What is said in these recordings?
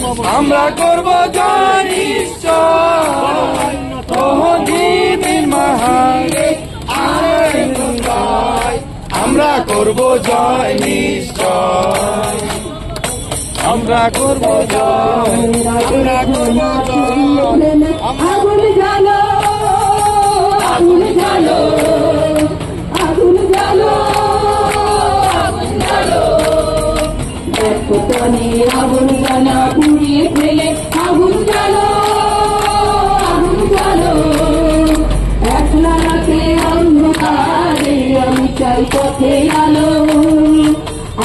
আমরা করব জয় নিশ্চয় তহদিন মহারে আমরা করব জয় নিশ্চয় আমরা করব জয় আমরা করব আগুন জ্বালো আগুন জ্বালো আগুন জ্বালো আগুন জ্বালো আগুন জ্বালা পুড়িয়ে ফেলে আগুন জ্বালো আগুন জ্বালো একলা রাতে অন্ধকারে আমি চাই পথে আলো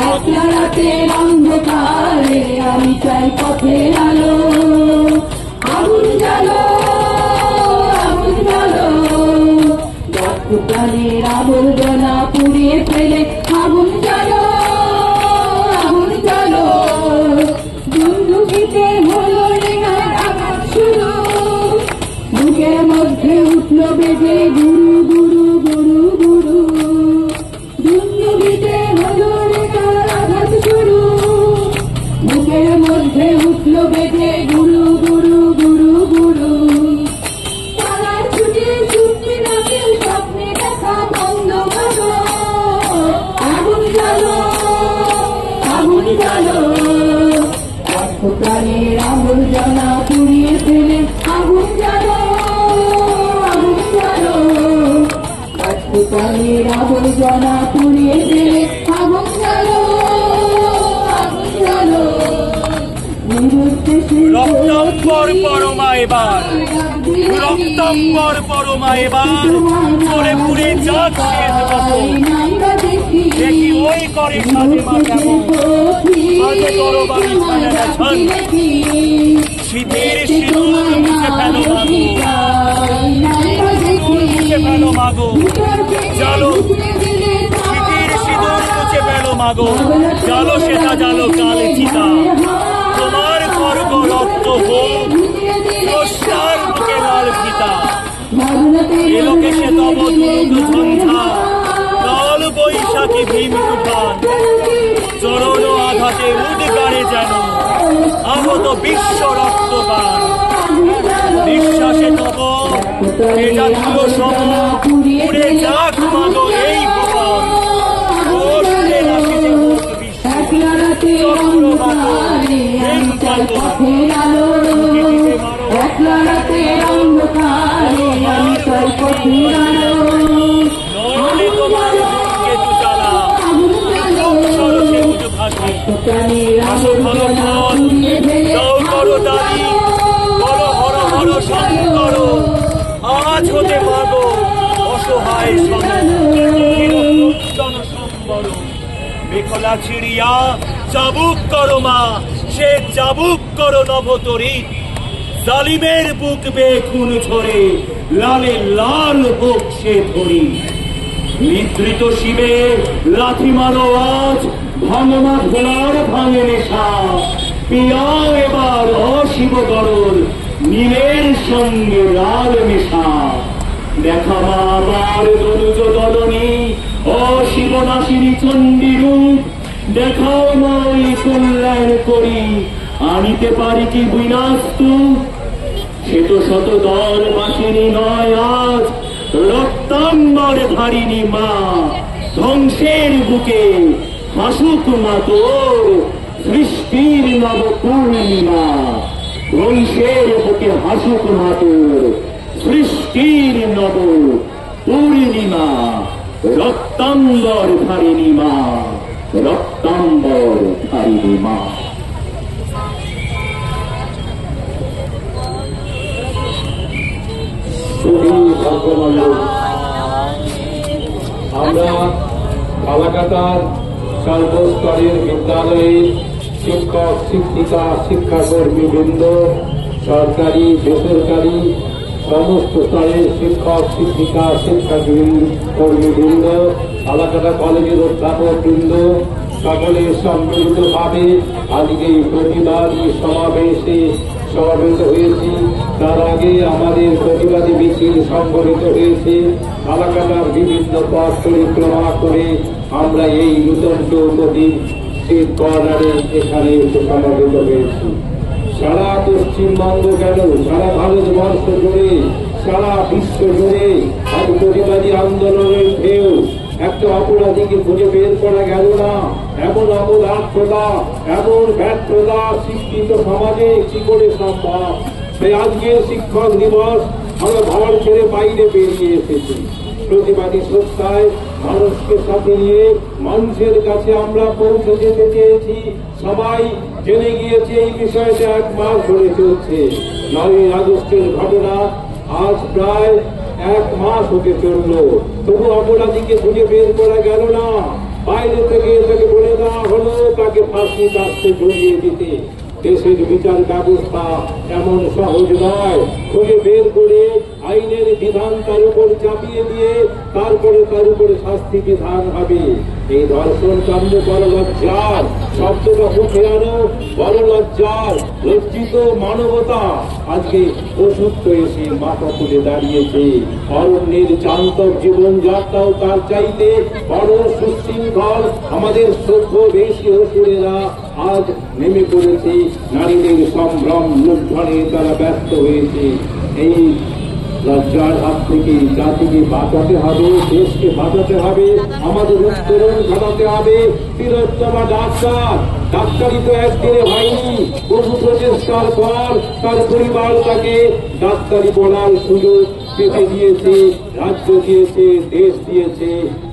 একলা রাতে অন্ধকারে আমি চাই পথে আলো আগুন জ্বালো আগুন জ্বালো প্রাণের আবর্জনা পুড়িয়ে ফেলে আগুন জ্বালো আগুন জ্বালো দুর্নীতিতে হলো রেখার আঘাত শুরু বুকের মধ্যে উঠল বেজে গুরু গুরু গুরু গুরু দুর্নীতিতে হলো রেখার আঘাত শুরু বুকের মধ্যে উঠল বেজে গুরু গুরু গুরু গুরু তারা ছুটে ছুটতে নাকে স্বপ্নে দেখা বন্ধ করো আগুন জ্বালো আগুন জ্বালো প্রাণের আবর্জনা পুড়িয়ে ফেলে আগুন জ্বালো আগুন জ্বালো প্রাণের আবর্জনা পুড়িয়ে ফেলে আগুন জ্বালো আগুন জ্বালো রক্তম্বর পরমা এবার রক্তম্বর পরমা এবার করে পুড়ে যাক দেখি ওই করে সাথে মাঝে তরবারি ছান শীতের সিঁদুর মুছে ফেলো মাগো জালো শীতের সিঁদুর মুছে ফেলো মাগো জালো সেটা জালো কালে চিতা তোমার গর্ব রক্ত হোক স্রষ্টার বুকে লাল ফিতা এলোকে সে তব দুর্গ সন্ধ্যা কাল বৈশাখী ভীম তুফান চরণ আঘাতে উদ্গারে যেন আগত বিশ্ব রক্তপান নিঃশ্বাসে তব এ জাতীয় সম উড়ে যাক মাগো এই ভুবন বসতে নাচিতে হোক আজ হতে পারবো অসহায় বেকলা ছিড়িয়া চাবুক করো মা সে চাবুক করো নভতরী জালিমের বুক বেয়ে খুন ঝরে লালে লাল হোক সে ধরি নিদ্রিত শিবে লাথি মারো আজ ভাঙমা ভোলার ভাঙে নেশা পিয়াও এবার অশিব গরল নীলের সঙ্গে লাল মেশা দেখা মা আবার দরুজ দলনী অশিব নাসিনী চণ্ডী রূপ দেখাও মা ওই কল্যাণ করি আনিতে পারি কি বিনাস্তু সে তো শত দল বাসিনী নয় আজ রক্তাম্বর ধারিণী মা ধ্বংসের বুকে হাসুক মা তোর সৃষ্টির নব পূর্ণিমা ধ্বংসের বুকে হাসুক মা তোর সৃষ্টির নব পূর্ণিমা রক্তাম্বর ধারিণী মা রক্তাম্বর ধারিণী মা আমরা কালাকাটার সর্বস্তরের বিদ্যালয়ের শিক্ষক শিক্ষিকা শিক্ষাকর্মীবৃন্দ সরকারি বেসরকারি সমস্ত স্তরের শিক্ষক শিক্ষিকা শিক্ষাকর্মীবৃন্দ কালাকাটা কলেজের অধ্যাপকবৃন্দ সকলে সম্মিলিতভাবে আজকে এই প্রতিবাদী সমাবেশে সমবেত হয়েছি। তার আগে আমাদের প্রতিবাদী মিছিল সংগঠিত হয়েছে। কালাকাটার বিভিন্ন পথ পরিক্রমা করে আমরা এই নূতন চৌপতি স্ট্রিট কর্নারে এখানে সমবেত হয়েছি। সারা পশ্চিমবঙ্গ কেন সারা ভারতবর্ষ জুড়ে সারা বিশ্ব জুড়ে আজ প্রতিবাদী আন্দোলনের ঢেউ। একটা অপরাধীকে খুঁজে বের করা গেল না, এমন অপদার্থতা, এমন ব্যর্থতা শিক্ষিত সমাজে কি করে সম্ভব? তাই আজকের শিক্ষক দিবস আমরা ঘর ছেড়ে বাইরে বেরিয়ে এসেছি। প্রতিবাদী সত্তায় মানুষকে সাথে নিয়ে মানুষের কাছে আমরা পৌঁছে যেতে চেয়েছি। সবাই জেনে গিয়েছে এই বিষয়টা 1 মাস ধরে চলছে। 9ই আগস্টের ঘটনা আজ প্রায় 1 মাস হতে চলল, তবু অপরাধীকে খুঁজে বের করা গেল না। বাইরে থেকে তাকে বলে দেওয়া হলো তাকে ফাঁসি কাটতে ঝুলিয়ে দিতে। দেশের বিচার ব্যবস্থা এমন সহজ নয়। খুঁজে বের করে আইনের বিধান তার উপর চাপিয়ে দিয়ে তারপরে তার উপরে শাস্তি বিধান হবে। এই ধর্ষণ কাণ্ড বড় লজ্জার, শব্দটা মুখে আনো, বড় লজ্জার। লজ্জিত মানবতা আজকে অসুস্থ এসে মাথা তুলে দাঁড়িয়েছে। অরণ্যের জান্তব জীবনযাত্রাও তার চাইতে বড় সুশৃঙ্খল। আমাদের সভ্য বেশি অসুরেরা আজ নেমে পড়েছে নারীদের সম্ভ্রম লুণ্ঠনে, তারা ব্যস্ত হয়েছে। এই লজ্জার হাত থেকে জাতিকে বাঁচাতে হবে, দেশকে বাঁচাতে হবে, আমাদের উত্তরণ ঘটাতে হবে। তিলোত্তমা ডাক্তারি তো একদিনে হয়নি, বহু প্রচেষ্টার পর তার পরিবার তাকে ডাক্তারি পড়ার সুযোগ পেতে দিয়েছে, রাজ্য দিয়েছে, দেশ দিয়েছে,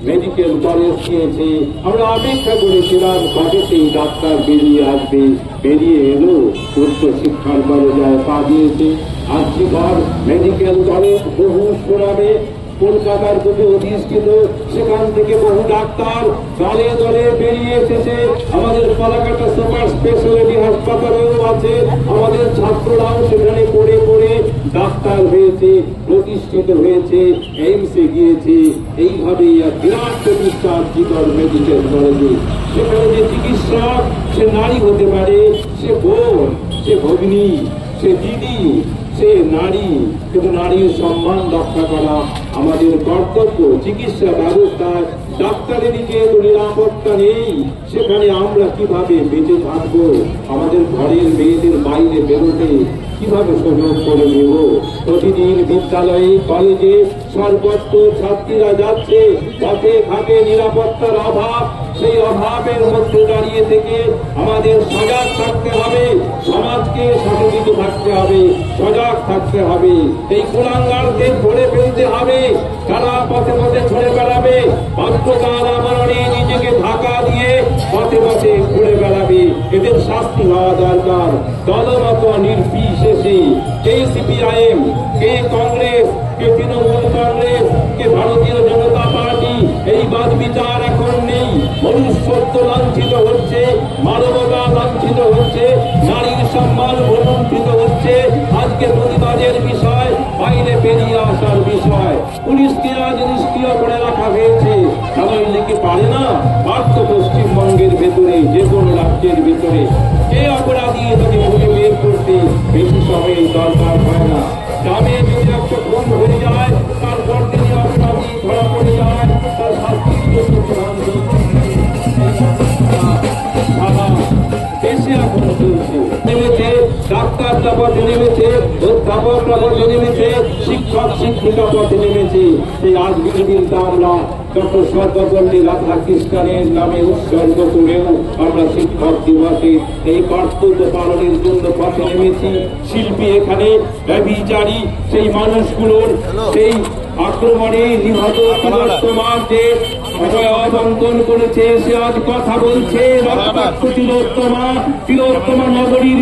মেডিকেল কলেজ দিয়েছে। আমরা অপেক্ষা করেছিলাম কবে সেই ডাক্তার বেরিয়ে আসবে, বেরিয়ে এলো। উচ্চ শিক্ষার দরজায় পা দিয়েছে। আজীবন মেডিকেল কলেজ বহু সুনামে কলকাতার প্রতি অধিষ্ঠিত, সেখান থেকে বহু ডাক্তার দলে দলে বেরিয়ে এসেছে। আমাদের কলাকাটা সুপার স্পেশালিটি হাসপাতালেও আছে। আমাদের ছাত্ররাও সেখানে পড়ে পড়ে ডাক্তার হয়েছে, প্রতিষ্ঠিত হয়েছে, এইমসে গিয়েছে। এইভাবেই এক বিরাট প্রতিষ্ঠা জীবন মেডিকেল কলেজে। সেখানে যে চিকিৎসক সে নারী হতে পারে, সে বোন, সে ভগ্নী, সে দিদি, সে নারী, কিন্তু নারীর সম্মান রক্ষা করা আমাদের কর্তব্য। চিকিৎসা ব্যবস্থায় ডাক্তারের যেহেতু নিরাপত্তা নেই, সেখানে আমরা কিভাবে বেঁচে থাকবো? আমাদের ঘরের মেয়েদের বাইরে বেরোতে কিভাবে সুযোগ করে নেব? প্রতিদিন বিদ্যালয়ে কলেজে সর্বত্র ছাত্রীরা যাচ্ছে, পথে ঘাটে নিরাপত্তার অভাব। সেই অভাবের মধ্যে দাঁড়িয়ে থেকে আমাদের সজাগ থাকতে হবে, সমাজকে সচেতন থাকতে হবে, সজাগ থাকতে হবে। এই কুলাঙ্গারকে ধরে ফেলতে হবে, তারা পথে পথে ছড়ে বেড়াবে, বাধ্যতার আমরণে নিজেকে ঢাকা দিয়ে পথে পথে ঘুরে বেড়াবে। এদের শাস্তি হওয়া দরকার। দলমত নির্বিশেষে কে সিপিআইএম, কে কংগ্রেস, কে তৃণমূল কংগ্রেস, কে ভারতীয় জনতা পার্টি, এই বাদ বিচার এখন নেই। মনুষ্যত্ব লাঞ্ছিত হচ্ছে, মানবতা লাঞ্ছিত হচ্ছে, নারীর সম্মান লুণ্ঠিত হচ্ছে। আজকে প্রতিবাদের বিষয়, বাইরে বেরিয়ে আসার বিষয়। পুলিশকে আজ নিষ্ক্রিয় করে রাখা হয়েছে। সবাই লিখে পারে না, পার্থ পশ্চিমবঙ্গের ভেতরে যে কোনো রাজ্যের ভেতরে কে অপরাধী তাকে খুঁজে বের করতে বেশি সময় দরকার হয় না। গ্রামে যদি একটা খুন হয়ে যায়, তারপর তিনি অপরাধী ধরা পড়ে যায়, তার শাস্তির জন্য দেশে এখন চলছে। নেমেছে ডাক্তাররা পথে নেমেছে, অধ্যাপকরা পথে নেমেছে, শিক্ষক শিক্ষিকা পথে নেমেছে। সেই আজকের দিনটা আমরা ডক্টর সর্বপল্লী রাধাকৃষ্ণের নামে উৎসর্গ করেও আমরা শিক্ষক দিবসে এই কর্তব্য পালনের জন্য পথে নেমেছি। শিল্পী এখানে ব্যভিচারী সেই মানুষগুলোর সেই আক্রমণে নিহত তিলোত্তমার যে অবঙ্কন করেছে, সে আজ কথা বলছে। রক্তাক্ত তিলোত্তমা নগরীর